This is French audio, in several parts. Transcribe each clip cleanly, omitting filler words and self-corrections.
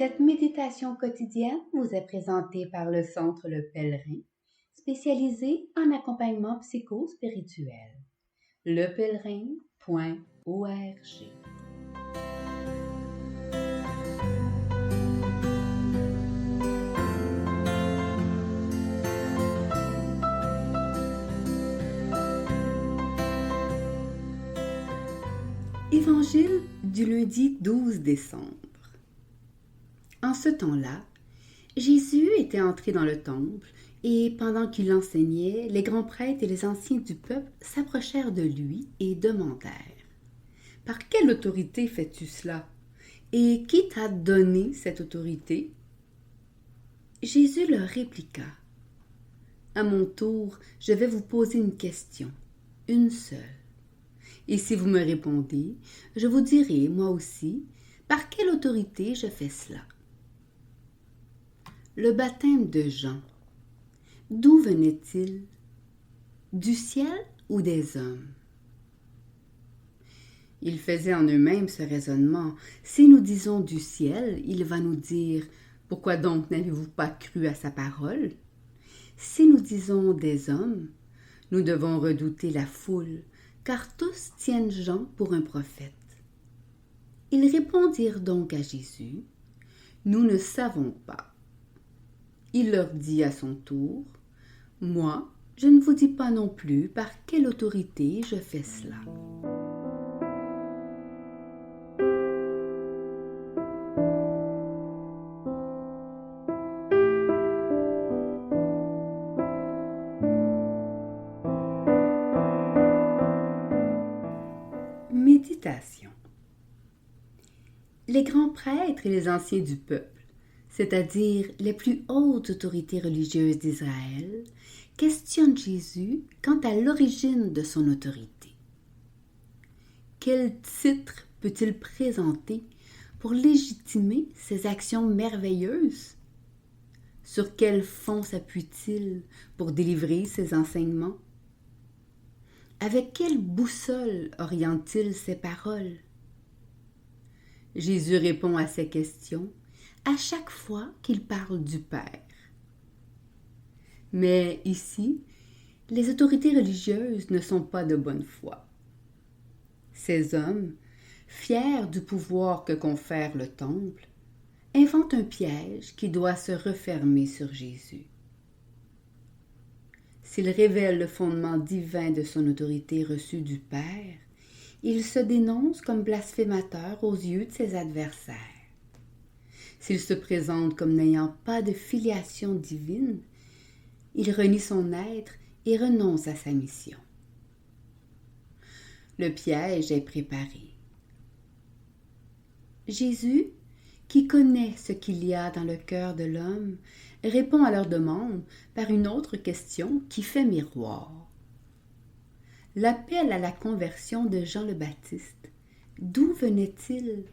Cette méditation quotidienne vous est présentée par le Centre Le Pèlerin, spécialisé en accompagnement psycho-spirituel. lepèlerin.org. Évangile du lundi 12 décembre. En ce temps-là, Jésus était entré dans le temple, et pendant qu'il enseignait, les grands prêtres et les anciens du peuple s'approchèrent de lui et demandèrent : « Par quelle autorité fais-tu cela? Et qui t'a donné cette autorité? » Jésus leur répliqua : « À mon tour, je vais vous poser une question, une seule. Et si vous me répondez, je vous dirai, moi aussi, par quelle autorité je fais cela. Le baptême de Jean, d'où venait-il? Du ciel ou des hommes? » Ils faisaient en eux-mêmes ce raisonnement. Si nous disons du ciel, il va nous dire : « Pourquoi donc n'avez-vous pas cru à sa parole ?» Si nous disons des hommes, nous devons redouter la foule, car tous tiennent Jean pour un prophète. Ils répondirent donc à Jésus : « Nous ne savons pas. » Il leur dit à son tour : « Moi, je ne vous dis pas non plus par quelle autorité je fais cela. » Méditation. Les grands prêtres et les anciens du peuple, c'est-à-dire les plus hautes autorités religieuses d'Israël, questionnent Jésus quant à l'origine de son autorité. Quel titre peut-il présenter pour légitimer ses actions merveilleuses? Sur quel fond s'appuie-t-il pour délivrer ses enseignements? Avec quelle boussole oriente-t-il ses paroles? Jésus répond à ces questions à chaque fois qu'il parle du Père. Mais ici, les autorités religieuses ne sont pas de bonne foi. Ces hommes, fiers du pouvoir que confère le temple, inventent un piège qui doit se refermer sur Jésus. S'il révèle le fondement divin de son autorité reçue du Père, il se dénonce comme blasphémateur aux yeux de ses adversaires. S'il se présente comme n'ayant pas de filiation divine, il renie son être et renonce à sa mission. Le piège est préparé. Jésus, qui connaît ce qu'il y a dans le cœur de l'homme, répond à leur demande par une autre question qui fait miroir. L'appel à la conversion de Jean le Baptiste, d'où venait-il?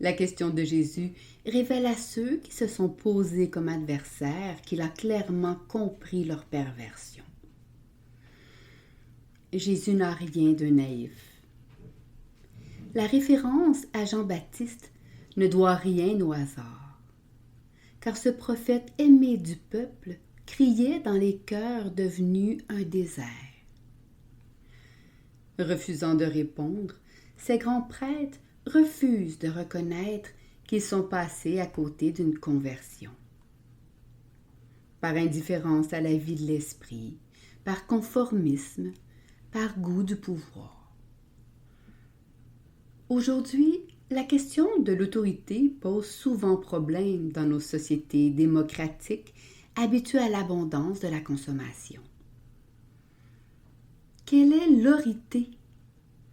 La question de Jésus révèle à ceux qui se sont posés comme adversaires qu'il a clairement compris leur perversion. Jésus n'a rien de naïf. La référence à Jean-Baptiste ne doit rien au hasard, car ce prophète aimé du peuple criait dans les cœurs devenus un désert. Refusant de répondre, ces grands prêtres refusent de reconnaître qu'ils sont passés à côté d'une conversion. Par indifférence à la vie de l'esprit, par conformisme, par goût du pouvoir. Aujourd'hui, la question de l'autorité pose souvent problème dans nos sociétés démocratiques habituées à l'abondance de la consommation. Quelle est l'autorité?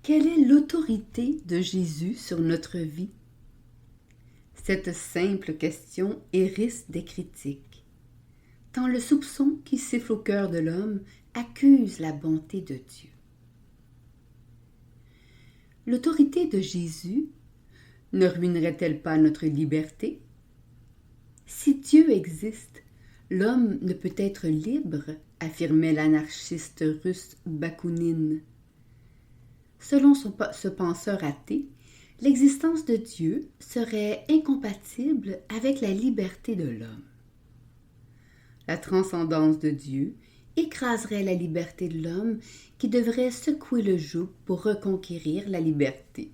Quelle est l'autorité de Jésus sur notre vie? Cette simple question hérisse des critiques, tant le soupçon qui siffle au cœur de l'homme accuse la bonté de Dieu. L'autorité de Jésus ne ruinerait-elle pas notre liberté? Si Dieu existe, l'homme ne peut être libre, affirmait l'anarchiste russe Bakounine. Selon ce penseur athée, l'existence de Dieu serait incompatible avec la liberté de l'homme. La transcendance de Dieu écraserait la liberté de l'homme qui devrait secouer le joug pour reconquérir la liberté.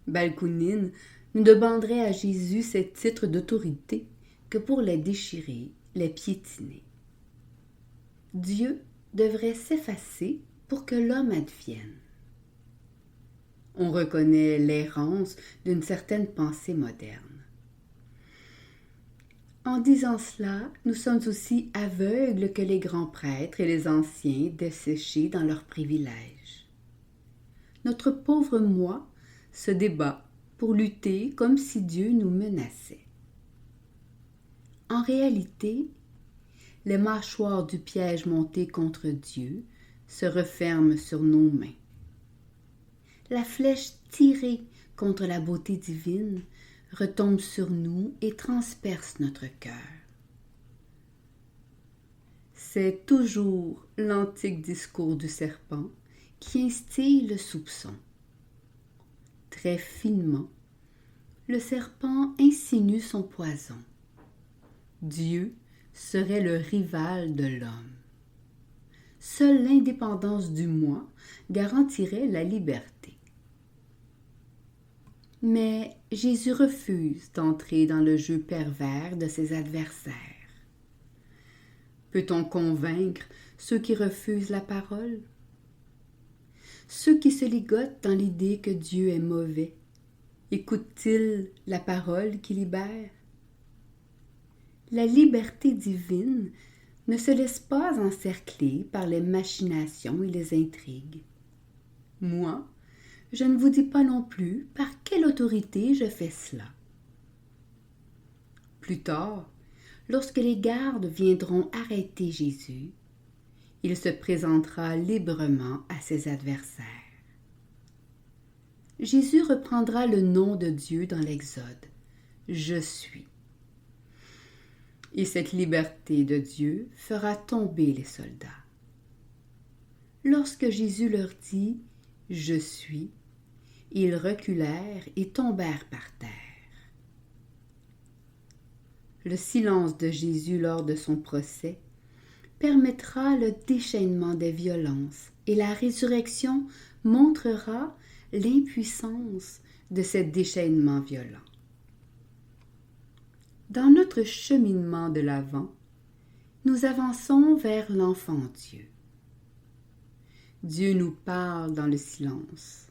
Bakounine ne demanderait à Jésus ces titres d'autorité que pour les déchirer, les piétiner. Dieu devrait s'effacer pour que l'homme advienne. On reconnaît l'errance d'une certaine pensée moderne. En disant cela, nous sommes aussi aveugles que les grands prêtres et les anciens desséchés dans leurs privilèges. Notre pauvre moi se débat pour lutter comme si Dieu nous menaçait. En réalité, les mâchoires du piège monté contre Dieu se referment sur nos mains. La flèche tirée contre la beauté divine retombe sur nous et transperce notre cœur. C'est toujours l'antique discours du serpent qui instille le soupçon. Très finement, le serpent insinue son poison. Dieu serait le rival de l'homme. Seule l'indépendance du moi garantirait la liberté. Mais Jésus refuse d'entrer dans le jeu pervers de ses adversaires. Peut-on convaincre ceux qui refusent la parole? Ceux qui se ligotent dans l'idée que Dieu est mauvais, écoutent-ils la parole qui libère? La liberté divine ne se laisse pas encercler par les machinations et les intrigues. Moi, je ne vous dis pas non plus par quelle autorité je fais cela. Plus tard, lorsque les gardes viendront arrêter Jésus, il se présentera librement à ses adversaires. Jésus reprendra le nom de Dieu dans l'Exode. Je suis. Et cette liberté de Dieu fera tomber les soldats. Lorsque Jésus leur dit « Je suis », ils reculèrent et tombèrent par terre. Le silence de Jésus lors de son procès permettra le déchaînement des violences et la résurrection montrera l'impuissance de ce déchaînement violent. Dans notre cheminement de l'avant, nous avançons vers l'enfant Dieu. Dieu nous parle dans le silence.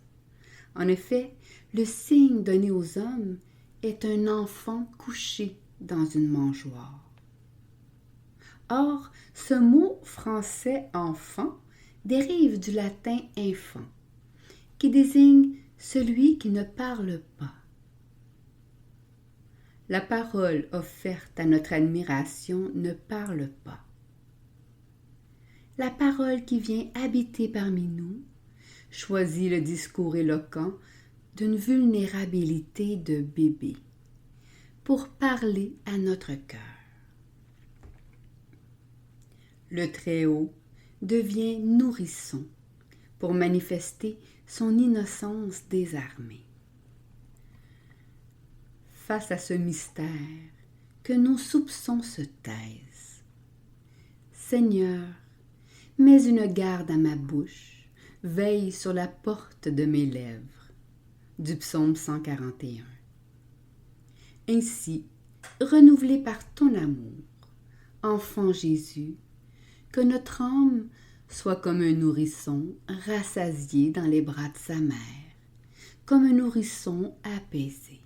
En effet, le signe donné aux hommes est un enfant couché dans une mangeoire. Or, ce mot français « enfant » dérive du latin « infant », qui désigne celui qui ne parle pas. La parole offerte à notre admiration ne parle pas. La parole qui vient habiter parmi nous choisit le discours éloquent d'une vulnérabilité de bébé pour parler à notre cœur. Le Très-Haut devient nourrisson pour manifester son innocence désarmée. Face à ce mystère, que nos soupçons se taisent. Seigneur, mets une garde à ma bouche, veille sur la porte de mes lèvres. Du psaume 141. Ainsi, renouvelé par ton amour, enfant Jésus, que notre âme soit comme un nourrisson rassasié dans les bras de sa mère, comme un nourrisson apaisé.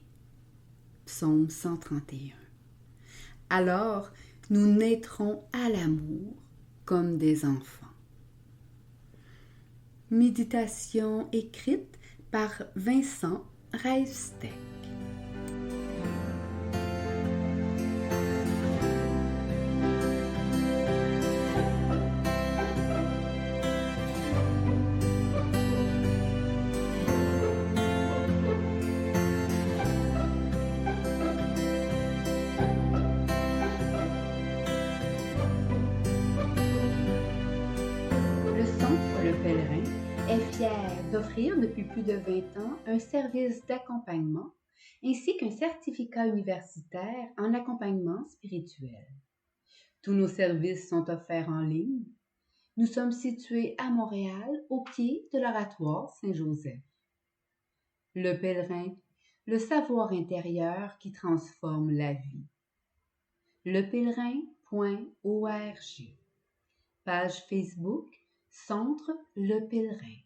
Psaume 131. Alors, nous naîtrons à l'amour comme des enfants. Méditation écrite par Vincent Rijstek. Le Centre Le Pèlerin est fière d'offrir depuis plus de 20 ans un service d'accompagnement ainsi qu'un certificat universitaire en accompagnement spirituel. Tous nos services sont offerts en ligne. Nous sommes situés à Montréal, au pied de l'Oratoire Saint-Joseph. Le pèlerin, le savoir intérieur qui transforme la vie. Lepèlerin.org. Page Facebook, Centre Le Pèlerin.